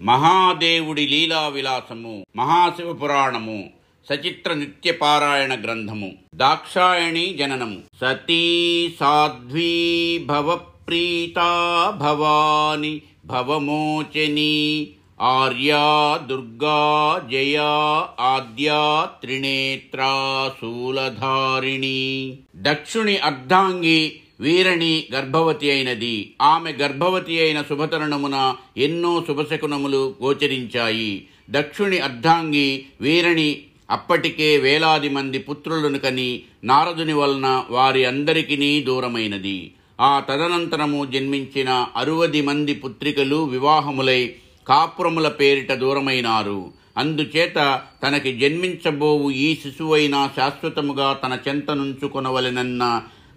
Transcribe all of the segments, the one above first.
మహాదేవుడి లీలా విలాసము మహాశివపురాణము సచిత్ర నిత్యపారాయణ గ్రంథము దాక్షాయణి జననము. సతీ సాధ్వీ భవప్రీతా భవాని భవమోచనీ ఆర్యా దుర్గా జయా ఆద్యా త్రినేత్రా శూలధారిణి. దక్షుని అర్ధాంగి వీరణి గర్భవతి అయినది. ఆమె గర్భవతి అయిన శుభతరుణమున ఎన్నో శుభశకునములు గోచరించాయి. దక్షుని అర్ధాంగి వీరణి అప్పటికే వేలాది మంది పుత్రులను కని నారదుని వలన వారి అందరికీ దూరమైనది. ఆ తదనంతరము జన్మించిన 60 మంది పుత్రికలు వివాహములై కాపురముల పేరిట దూరమైనారు. అందుచేత తనకి జన్మించబోవు ఈ శిశువైనా శాశ్వతముగా తన చెంతనుంచుకొనవలెనన్న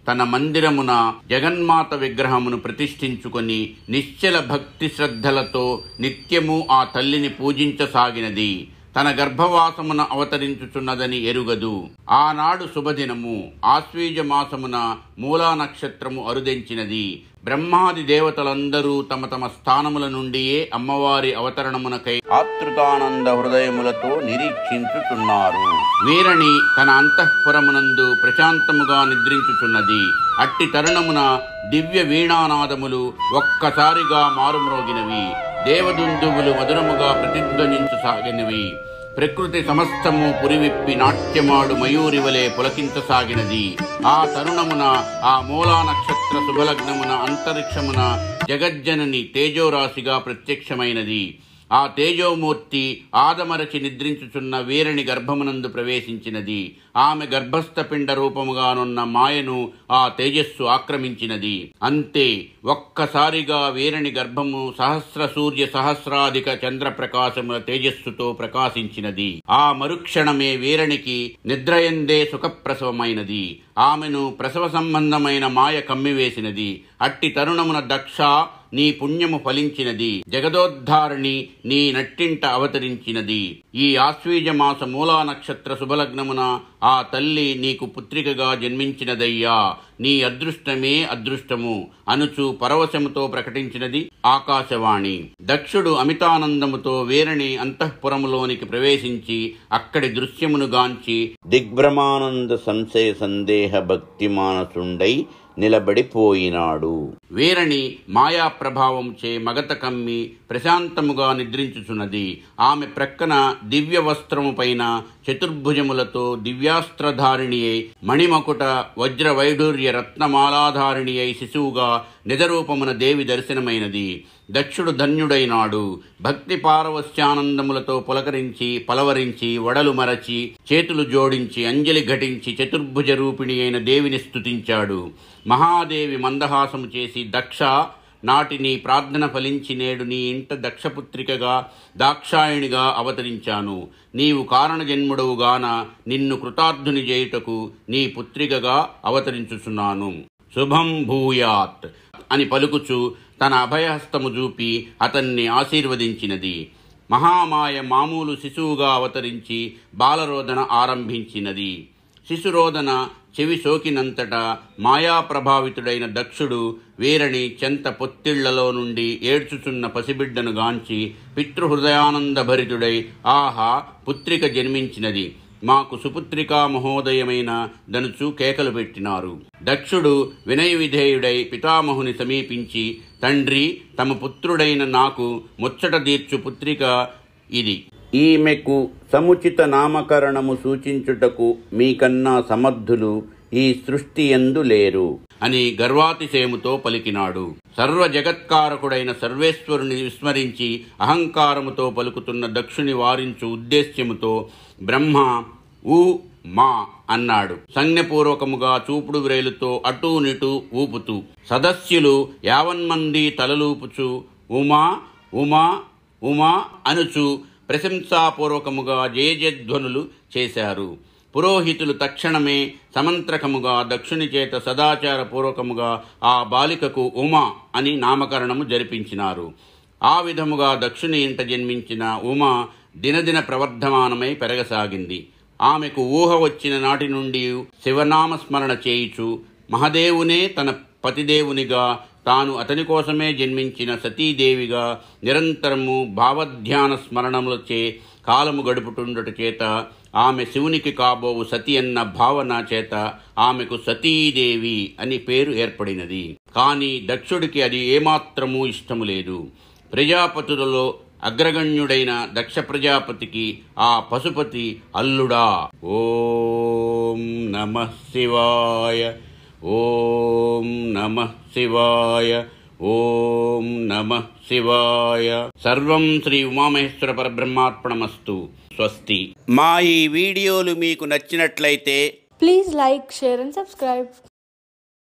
తన మందిరమున జగన్మాత విగ్రహమును ప్రతిష్ఠించుకొని నిశ్చల భక్తి శ్రద్ధలతో నిత్యము ఆ తల్లిని పూజించసాగినది. తన గర్భవాసమున అవతరించుచున్నదని ఎరుగదు. ఆనాడు శుభదినము. ఆశ్వీజ మాసమున మూలా నక్షత్రము అరుదెంచినది. బ్రహ్మాది దేవతలందరూ తమ తమ స్థానముల నుండియే అమ్మవారి అవతరణమునకై ఆతృతానంద హృదయములతో నిరీక్షించుచున్నారు. వీరణి తన అంతఃపురమునందు ప్రశాంతముగా నిద్రించుచున్నది. అట్టి తరుణమున దివ్య వీణానాదములు ఒక్కసారిగా మారుమ్రోగినవి. దేవదుందువులు మధురముగా ప్రతిధ్వనించసాగినవి. ప్రకృతి సమస్తము పురివిప్పి నాట్యమాడు మయూరి వలె పులకించసాగినది. ఆ తరుణమున ఆ మూలా నక్షత్ర శుభలగ్నమున అంతరిక్షమున జగజ్జనని తేజోరాశిగా ప్రత్యక్షమైనది. ఆ తేజోమూర్తి ఆదమరచి నిద్రించుచున్న వీరణి గర్భమునందు ప్రవేశించినది. ఆమె గర్భస్థపిండ రూపముగానున్న మాయను ఆ తేజస్సు ఆక్రమించినది. అంతే, ఒక్కసారిగా వీరణి గర్భము సహస్ర సూర్య సహస్రాధిక చంద్రప్రకాశముల తేజస్సుతో ప్రకాశించినది. ఆ మరుక్షణమే వీరణికి నిద్రయందే సుఖప్రసవమైనది. ఆమెను ప్రసవ సంబంధమైన మాయ కమ్మివేసినది. అట్టి తరుణమున దక్ష, నీ పుణ్యము ఫలించినది. జగదోద్ధారిణి నీ నట్టింట అవతరించినది. ఈ ఆశ్వీజ మాస మూలా నక్షత్ర శుభలగ్నమున ఆ తల్లి నీకు పుత్రికగా జన్మించినదయ్యా. నీ అదృష్టమే అదృష్టము అనుచు పరవశముతో ప్రకటించినది ఆకాశవాణి. దక్షుడు అమితానందముతో వీరణి అంతఃపురములోనికి ప్రవేశించి అక్కడి దృశ్యమును గాంచి దిగ్భ్రమానంద సంశయ సందేహ భక్తి మానసుండై నిలబడిపోయినాడు. వీరణి మాయా ప్రభావంచే మగత కమ్మి ప్రశాంతముగా నిద్రించుచున్నది. ఆమె ప్రక్కన దివ్య వస్త్రము పైన చతుర్భుజములతో దివ్యాస్త్రధారిణి అయి మణిమకుట వజ్ర వైఢూర్య రత్నమాలాధారిణి అయి శిశువుగా నిజరూపమున దేవి దర్శనమైనది. దక్షుడు ధన్యుడైనాడు. భక్తి పారవస్యానందములతో పులకరించి పలవరించి వడలు మరచి చేతులు జోడించి అంజలి ఘటించి చతుర్భుజ రూపిణి అయిన దేవిని స్తుతించాడు. మహాదేవి మందహాసము చేసి, దక్ష, నాటి నీ ప్రార్థన ఫలించి నేడు నీ ఇంట దక్షపుత్రికగా దాక్షాయణిగా అవతరించాను. నీవు కారణజన్ముడవుగాన నిన్ను కృతార్థుని చేయుటకు నీ పుత్రికగా అవతరించుచున్నాను. శుభం భూయాత్ అని పలుకుచు తన అభయహస్తము చూపి అతన్ని ఆశీర్వదించినది. మహామాయ మామూలు శిశువుగా అవతరించి బాలరోదన ఆరంభించినది. శిశురోదన చెవి సోకినంతటా మాయా ప్రభావితుడైన దక్షుడు వీరణి చెంత పొత్తిళ్లలో నుండి ఏడ్చుచున్న పసిబిడ్డను గాంచి పితృహృదయానందభరితుడై, ఆహా, పుత్రిక జన్మించినది, మాకు సుపుత్రికా మహోదయమైన దనుచు కేకలు పెట్టినారు. దక్షుడు వినయ విధేయుడై పితామహుని సమీపించి, తండ్రి, తమ పుత్రుడైన నాకు ముచ్చట తీర్చు పుత్రిక ఇది. ఈమెకు సముచిత నామకరణము సూచించుటకు మీకన్నా సమర్థులు ఈ సృష్టి యందు లేరు అని గర్వాతిశయముతో పలికినాడు. సర్వ జగత్కారకుడైన సర్వేశ్వరుని విస్మరించి అహంకారముతో పలుకుతున్న దక్షుని వారించు ఉద్దేశ్యముతో బ్రహ్మ ఊ మా అన్నాడు. సంజ్ఞపూర్వకముగా చూపుడు వ్రేలుతో అటూ నిటూ ఊపుతూ సదస్యులు 50 మంది తలలూపుచు ఉమా ఉమా ఉమా అనుచు ప్రశంసాపూర్వకముగా జయజధ్వనులు చేశారు. పురోహితులు తక్షణమే సమంత్రకముగా దక్షుని చేత సదాచారపూర్వకముగా ఆ బాలికకు ఉమా అని నామకరణము జరిపించినారు. ఆ విధముగా దక్షుని ఇంట జన్మించిన ఉమా దినదిన ప్రవర్ధమానమై పెరగసాగింది. ఆమెకు ఊహ వచ్చిన నాటి నుండి శివనామస్మరణ చేయుచు మహదేవునే తన పతిదేవునిగా, తాను అతని కోసమే జన్మించిన సతీదేవిగా నిరంతరము భావధ్యాన స్మరణములచే కాలము గడుపుతుండట చేత ఆమె శివునికి కాబోవు సతి అన్న భావన చేత ఆమెకు సతీదేవి అని పేరు ఏర్పడినది. కానీ దక్షుడికి అది ఏమాత్రమూ ఇష్టము లేదు. ప్రజాపతులలో అగ్రగణ్యుడైన దక్ష ప్రజాపతికి ఆ పశుపతి అల్లుడా. ఓం నమః శివాయ, ఓం నమః శివాయ, ఓం నమః శివాయ. సర్వం శ్రీ ఉమామహేశ్వర పరబ్రహ్మార్పణమస్తు. స్వస్తి. మా ఈ వీడియోలు మీకు నచ్చినట్లయితే please like, share and subscribe.